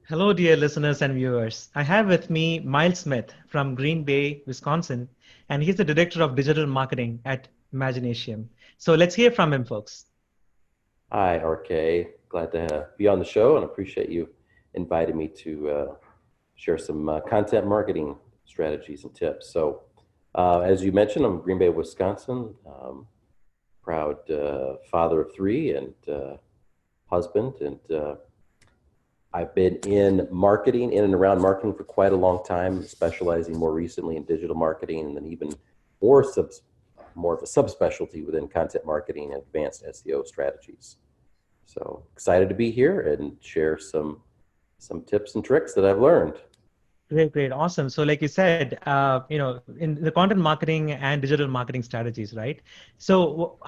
Hello, dear listeners and viewers. I have with me Miles Smith from Green Bay, Wisconsin, and he's the Director of Digital Marketing at Imaginasium. So let's hear from him, folks. Hi, RK. Glad to be on the show and appreciate you inviting me to share some content marketing strategies and tips. As you mentioned, I'm Green Bay, Wisconsin, proud father of three and husband. And I've been in marketing, in and around marketing for quite a long time, specializing more recently in digital marketing and then even more more of a subspecialty within content marketing and advanced SEO strategies. So excited to be here and share some tips and tricks that I've learned. Great, great, awesome. So, like you said, in the content marketing and digital marketing strategies, right? So,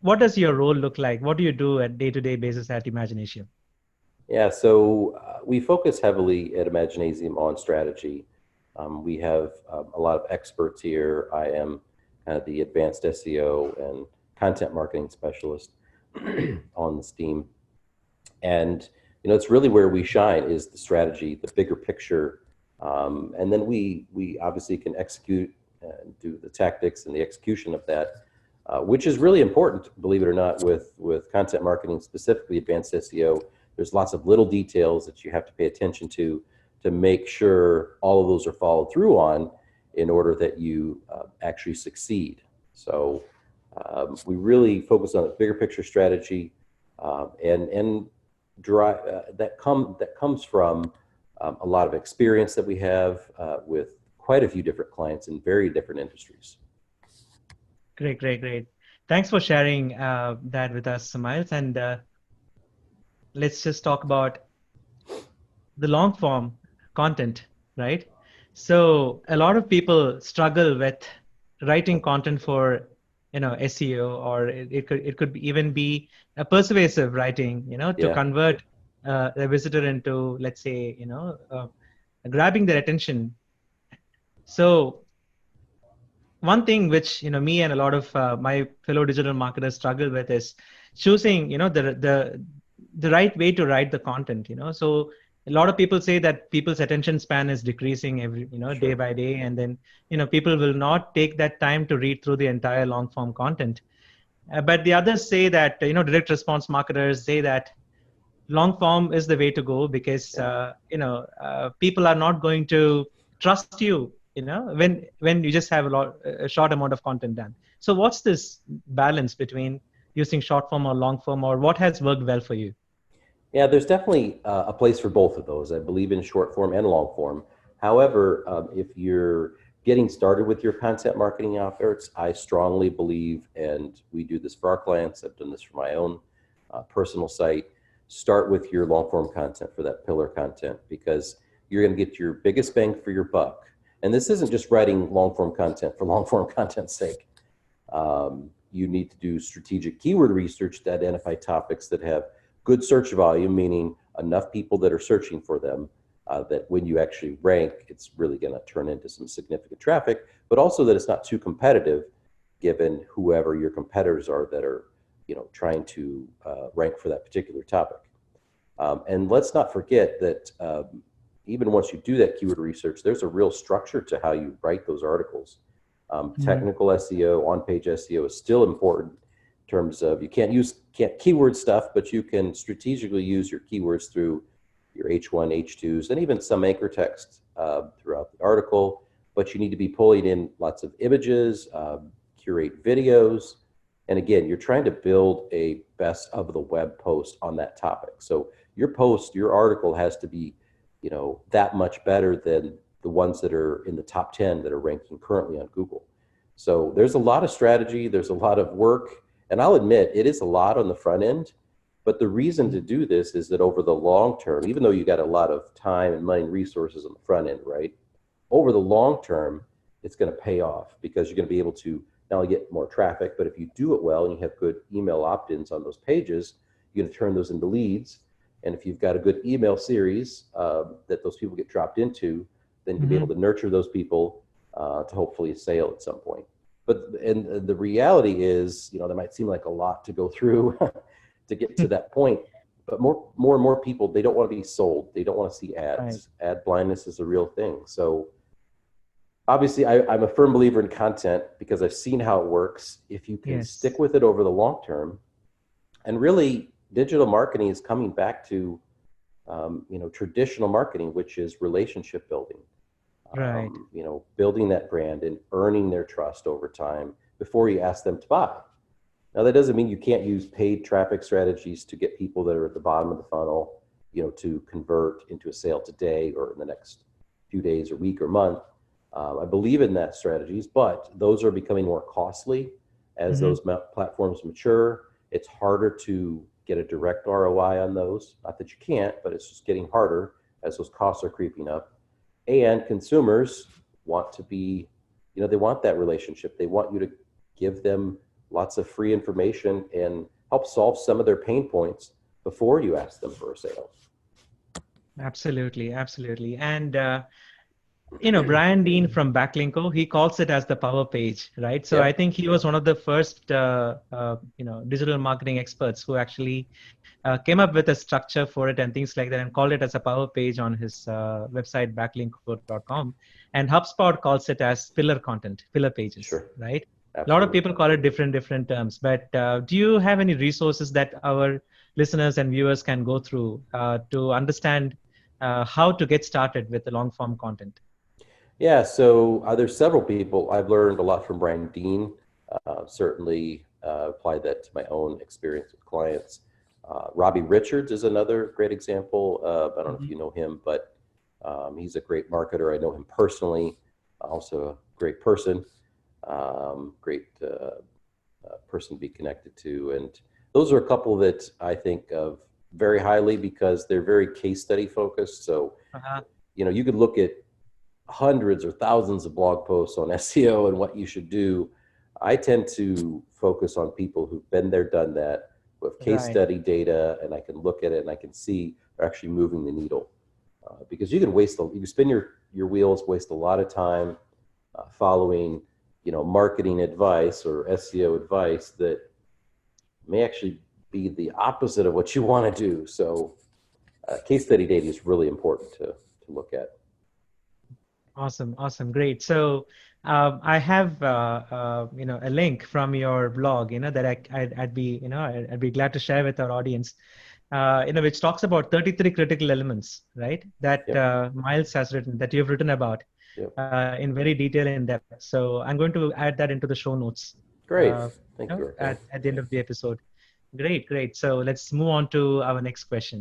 what does your role look like? What do you do at day-to-day basis at Imaginasium? Yeah, so we focus heavily at Imaginasium on strategy. We have a lot of experts here. I am kind of the advanced SEO and content marketing specialist on this team. And it's really where we shine is the strategy, the bigger picture, and then we obviously can execute and do the tactics and the execution of that, which is really important, believe it or not, with content marketing, specifically advanced SEO. There's lots of little details that you have to pay attention to make sure all of those are followed through on in order that you actually succeed. So we really focus on a bigger picture strategy and drive that comes from a lot of experience that we have with quite a few different clients in very different industries. Great, great, great. Thanks for sharing that with us, Miles. And let's just talk about the long form content, right? So a lot of people struggle with writing content for SEO, or it could even be a persuasive writing, to convert a visitor into, let's say, grabbing their attention. So one thing which me and a lot of my fellow digital marketers struggle with is choosing the right way to write the content. So a lot of people say that people's attention span is decreasing every Sure. day by day, and then people will not take that time to read through the entire long form content. But the others say that direct response marketers say that long form is the way to go, because people are not going to trust you when you just have a short amount of content done. So what's this balance between using short form or long form, or what has worked well for you? Yeah, there's definitely a place for both of those. I believe in short form and long form. However, if you're getting started with your content marketing efforts, I strongly believe, and we do this for our clients, I've done this for my own personal site, start with your long form content for that pillar content, because you're going to get your biggest bang for your buck. And this isn't just writing long form content for long form content's sake. You need to do strategic keyword research to identify topics that have good search volume, meaning enough people that are searching for them, that when you actually rank, it's really going to turn into some significant traffic, but also that it's not too competitive given whoever your competitors are that are trying to rank for that particular topic. And let's not forget that even once you do that keyword research, there's a real structure to how you write those articles. Technical SEO, on-page SEO is still important in terms of you can't keyword stuff, but you can strategically use your keywords through your H1, H2s, and even some anchor text throughout the article. But you need to be pulling in lots of images, curate videos. And again, you're trying to build a best of the web post on that topic. So your post, your article has to be, that much better than the ones that are in the top 10 that are ranking currently on Google. So there's a lot of strategy, there's a lot of work, and I'll admit it is a lot on the front end. But the reason to do this is that over the long term, even though you got a lot of time and money and resources on the front end, right? Over the long term, it's going to pay off, because you're going to be able to not only get more traffic, but if you do it well and you have good email opt-ins on those pages, you're going to turn those into leads. And if you've got a good email series that those people get dropped into, then you'll be able to nurture those people to hopefully a sale at some point. But and the reality is, that might seem like a lot to go through to get to that point. But more and more people, they don't want to be sold. They don't want to see Right. ads. Ad blindness is a real thing. So obviously, I'm a firm believer in content because I've seen how it works. If you can stick Yes. with it over the long term, and really, digital marketing is coming back to traditional marketing, which is relationship building. Right. Building that brand and earning their trust over time before you ask them to buy. Now, that doesn't mean you can't use paid traffic strategies to get people that are at the bottom of the funnel, to convert into a sale today or in the next few days or week or month. I believe in that strategies, but those are becoming more costly as Hmm. those platforms mature. It's harder to get a direct ROI on those. Not that you can't, but it's just getting harder as those costs are creeping up. And consumers want to be, they want that relationship. They want you to give them lots of free information and help solve some of their pain points before you ask them for a sale. Absolutely. Absolutely. And Brian Dean from Backlinko, he calls it as the power page, right? So I Yep, think he was one of the first, digital marketing experts who actually came up with a structure for it and things like that, and called it as a power page on his website, backlinko.com. And HubSpot calls it as pillar content, pillar pages, sure, right? A lot of absolutely. people call it different terms, but do you have any resources that our listeners and viewers can go through to understand how to get started with the long form content? Yeah, so there's several people. I've learned a lot from Brian Dean. Certainly applied that to my own experience with clients. Robbie Richards is another great example. I don't know if Mhm. you know him, but he's a great marketer. I know him personally, also a great person, great person to be connected to. And those are a couple that I think of very highly because they're very case study focused. So, Uh-huh. you could look at hundreds or thousands of blog posts on SEO and what you should do. I tend to focus on people who've been there, done that, with case Right. study data, and I can look at it and I can see they're actually moving the needle. Because you can spin your wheels, waste a lot of time following, marketing advice or SEO advice that may actually be the opposite of what you want to do. So, case study data is really important to look at. Awesome, awesome, great. So I have a link from your blog, that I'd be I'd be glad to share with our audience, which talks about 33 critical elements, right? That Yep. Miles has written, that you've written about Yep. in very detail in depth. So I'm going to add that into the show notes, Great. Thank you, Eric. at the end of the episode. Great, great. So let's move on to our next question.